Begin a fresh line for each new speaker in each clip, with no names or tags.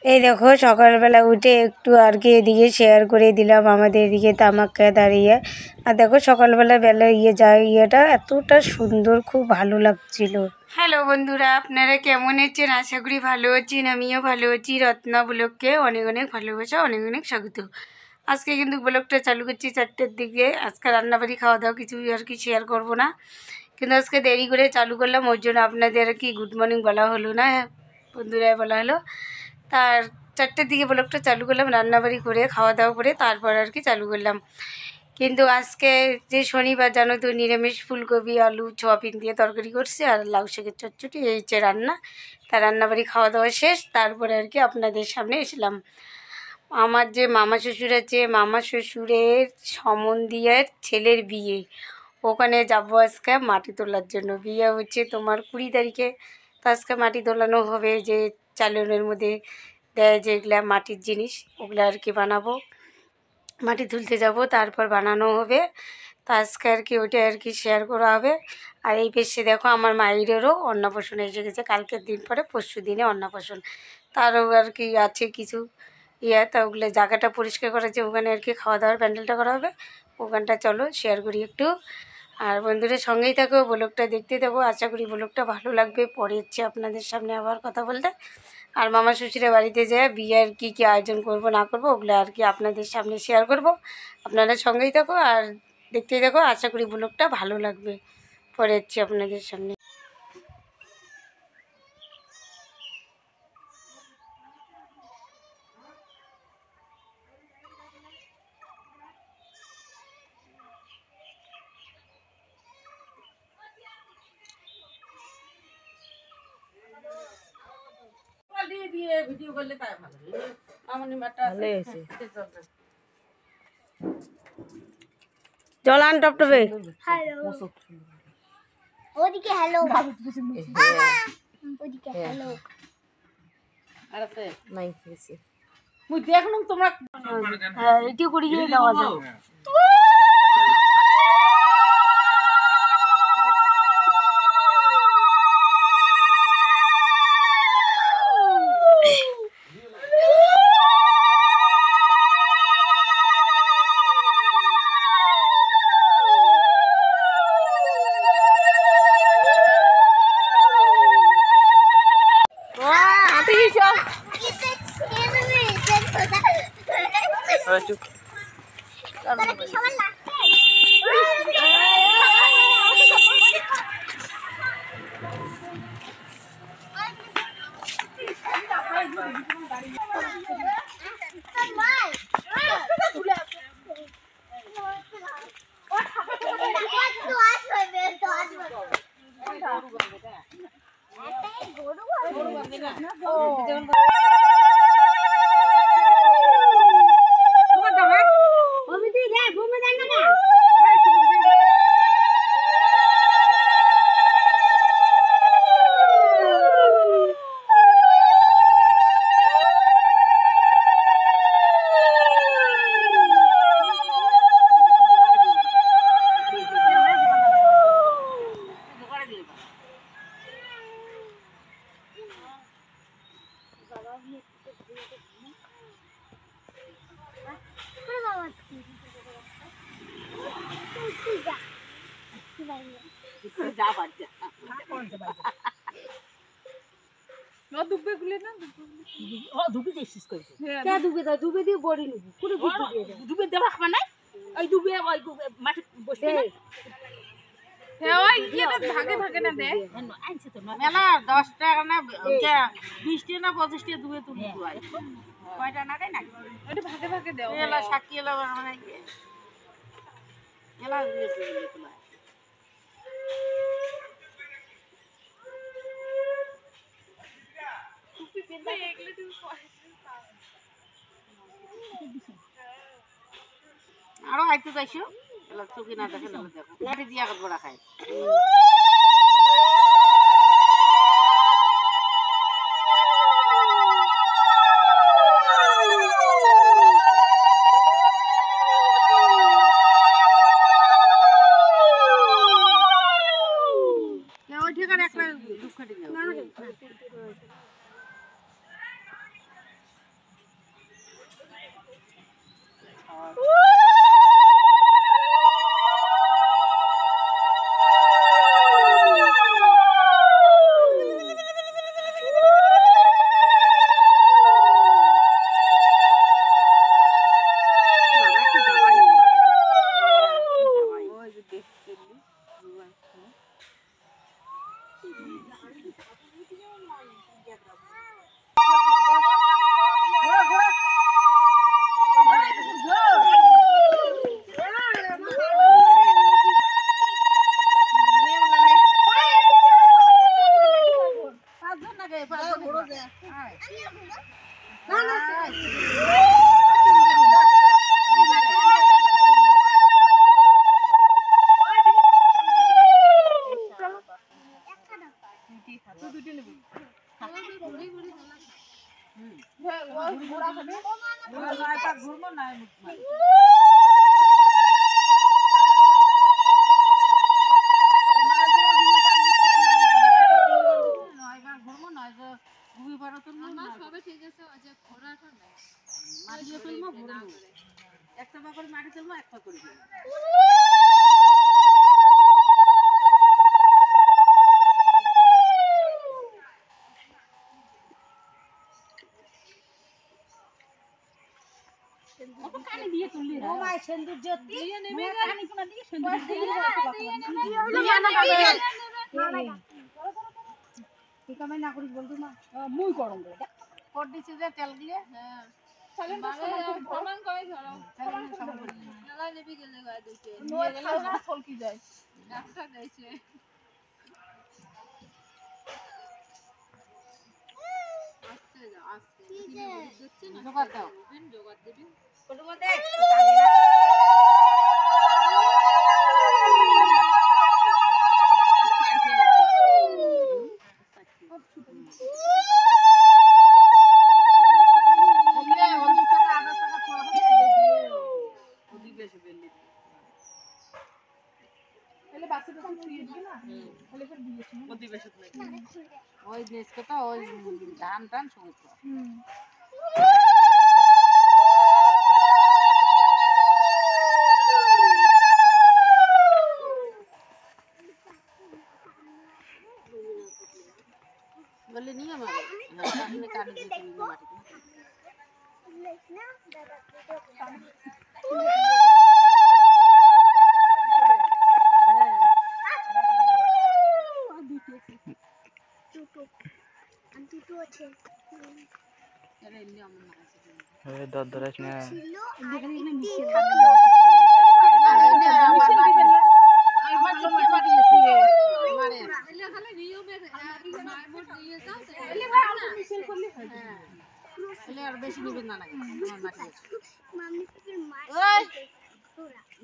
এই দেখো সকালবেলা উঠে একটু আর কি এদিকে শেয়ার করে দিলাম আমাদের এদিকে তামাক্কা দাঁড়িয়ে। আর দেখো সকালবেলা ইয়েটা এতটা সুন্দর, খুব ভালো লাগছিল। হ্যালো বন্ধুরা, আপনারা কেমন আছেন? আশা করি ভালো আছেন। আমিও ভালো আছি। রত্না ব্লগকে অনেক অনেক ভালোবাসা, অনেক অনেক স্বাগত। আজকে কিন্তু ব্লগটা চালু করছি 4টের দিকে। আজকে রান্নাবাড়ি খাওয়া দাওয়া কিছুই আর কি শেয়ার করব না, কিন্তু আজকে দেরি করে চালু করলাম, ওর জন্য আপনাদের আর কি গুড মর্নিং বলা হলো না, বন্ধুরা বলা হলো। তার 4টের দিকে ব্লগটা চালু করলাম, রান্নাবাড়ি করে খাওয়া দাওয়া করে তারপর আর কি চালু করলাম। কিন্তু আজকে যে শনিবার জানো তো, নিরামিষ ফুলকপি আলু সোয়াবিন দিয়ে তরকারি করছি আর লাউ শাকের চচ্চড়ি, এই হচ্ছে রান্না। তার রান্নাবাড়ি খাওয়া দাওয়া শেষ, তারপরে আর কি আপনাদের সামনে এসলাম। আমার যে মামা শ্বশুর আছে, মামা শ্বশুরের সম্বন্ধীয়ের ছেলের বিয়ে, ওখানে যাবো আজকে মাটি তোলার জন্য। বিয়ে হচ্ছে তোমার 20 তারিখে। তো আজকে মাটি তোলানো হবে, যে চালনের মধ্যে দেয় যেগুলা মাটির জিনিস, ওগুলো আর কি বানাবো। মাটি তুলতে যাব, তারপর বানানো হবে। তো আজকে আর কি ওইটা আর কি শেয়ার করা হবে। আর এই পেশে দেখো আমার মায়েরও অন্নপ্রাশন এসে গেছে, কালকের দিন পরে পরশু দিনে অন্নপ্রাশন। তারও আর কি আছে কিছু তা ওগুলো জায়গাটা পরিষ্কার করা আছে, ওখানে আর কি খাওয়া দাওয়ার প্যান্ডেলটা করা হবে। ওখানটা চলো শেয়ার করি একটু। আর বন্ধুদের সঙ্গেই থাকো, ব্লগটা দেখতে থাকো, আশা করি ব্লগটা ভালো লাগবে। পরে হচ্ছে আপনাদের সামনে আবার কথা বলতে। আর মামা শ্বশুরের বাড়িতে যেয়ে বিয়ের কী কী আয়োজন করব না করব, ওগুলো আর কি আপনাদের সামনে শেয়ার করব। আপনারা সঙ্গেই থাকো আর দেখতেই থাকো, আশা করি ব্লগটা ভালো লাগবে। পরে হচ্ছে আপনাদের সামনে। ভিডিও করলে তাই ভালো হয়েছে। জলান টপটপে ওদিকে হ্যালো, ওদিকে হ্যালো আর আছে নাই হয়েছে। মুই দেখলাম তোমরা এটি করি গিয়ে দেওয়া যায়। ভাগে ভাগে না দেয় মেলা 10 টাকা না 20 টাকা না 25 টাকা দুবে তুলি কয়টা না দেয় না, ওটা ভাগে ভাগে দাও মেলা সাকি এলা মানে মেলা তুলা আরো আইতে চাইছো এলা চোখে না দেখে না দেখো লাঠি দিয়া কাট বড়া খায়।
ধান টান সমস্ত বলে নিয়ে আমার কানে দিয়ে মাটিতে
দরদরাস না
বেশি নিবেন না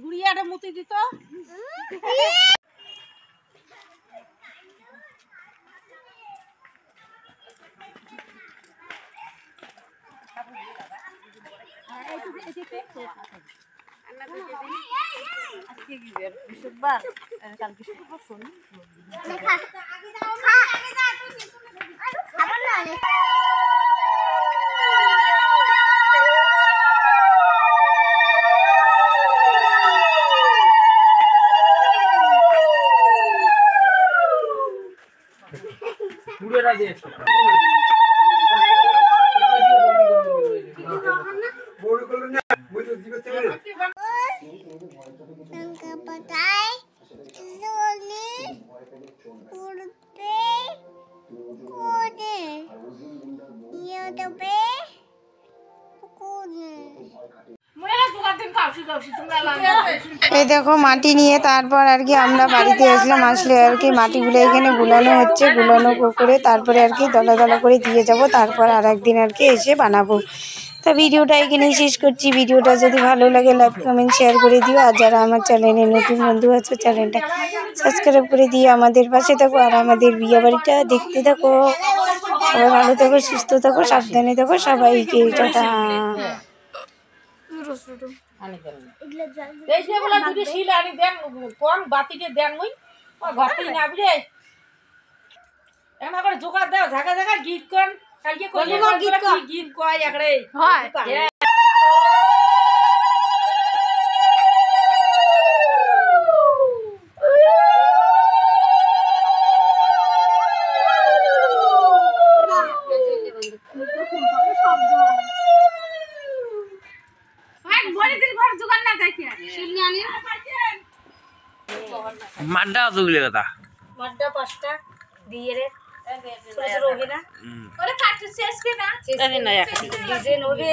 গুড়িয়াটা মুতি দিত
এই দেখো মাটি নিয়ে তারপর আর কি আমরা বাড়িতে আসলাম। আসলে আর কি মাটিগুলো এখানে গুলানো হচ্ছে, গুলানো করে তারপরে আর কি দলা দলা করে দিয়ে যাব, তারপর আর একদিন আর কি এসে বানাবো। তা ভিডিওটা এখানেই শেষ করছি। ভিডিওটা যদি ভালো লাগে লাইক কমেন্ট শেয়ার করে দিও, আর যারা আমার চ্যানেলে নতুন বন্ধু আছে চ্যানেলটা সাবস্ক্রাইব করে দিয়ে আমাদের পাশে থাকো, আর আমাদের বিয়ে বাড়িটা দেখতে থাকো। সবাই ভালো থাকো, সুস্থ থাকো, সাবধানে থাকো, সবাইকে টাটা।
জোগাড় দাও ঝাঁকা ঝাঁকা গীত কর কালকে গীত কয় একড়ে
মাড্ডা অতগুলো কথা
মাড্ডা 5টা দিয়ে রে ছোট ছোট হবে না, ওরে কাটতে শেষ কে না ডিজাইন হবে।